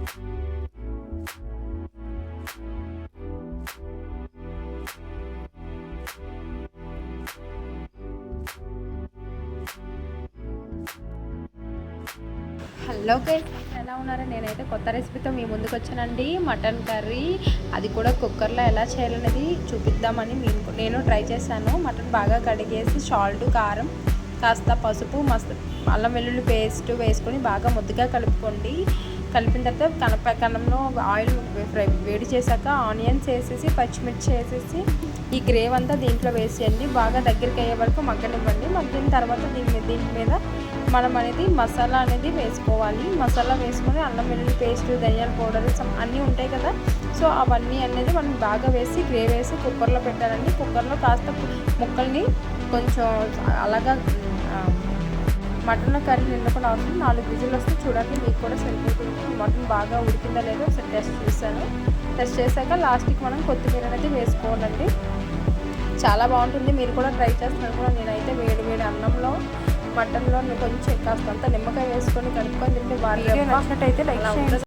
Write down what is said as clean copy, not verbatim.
Hello guys, ఎలా ఉన్నారో? నేనైతే కొత్త రెసిపీతో మీ ముందుకు వచ్చానండి. మటన్ కర్రీ, అది కూడా కుక్కర్లో ఎలా చేయాలనేది చూపిద్దామని నేను ట్రై చేశాను. మటన్ బాగా కడిగేసి సాల్ట్, కారం, కాస్త పసుపు, అల్లం వెల్లుల్లి పేస్ట్ వేసుకొని బాగా ముద్దగా కలుపుకోండి. కలిపిన తర్వాత కనంలో ఆయిల్ వేడి చేశాక ఆనియన్స్ వేసేసి, పచ్చిమిర్చి వేసేసి ఈ గ్రేవ్ అంతా దీంట్లో వేసేయండి. బాగా దగ్గరికి అయ్యే వరకు మగ్గనివ్వండి. మగ్గిన తర్వాత దీని మీద మనం అనేది మసాలా అనేది వేసుకోవాలి. మసాలా వేసుకొని అల్లం వెల్లుల్లి పేస్ట్, ధనియాల పౌడర్ అన్నీ ఉంటాయి కదా, సో అవన్నీ అనేది మనం బాగా వేసి గ్రేవ్ వేసి కుక్కర్లో పెట్టాలండి. కుక్కర్లో కాస్త ముక్కల్ని కొంచెం అలాగా మటన్ కర్రీ నిండకుండా అవసరం 4 విజిల్ వస్తే చూడండి, మీకు కూడా సరిపోతుంది. మటన్ బాగా ఉడికిందా లేదో ఒకసారి టెస్ట్ చేశాను. టెస్ట్ చేశాక లాస్ట్కి మనం కొత్తిమీర అనేది వేసుకోవాలండి. చాలా బాగుంటుంది. మీరు కూడా ట్రై చేస్తున్నారు కూడా. నేనైతే వేడి వేడి అన్నంలో మటన్లో కొంచెం కాస్తంత నిమ్మకాయ వేసుకొని కలుపుకొని తింటే బాగా నచ్చినట్టయితే లైక్ చేయండి.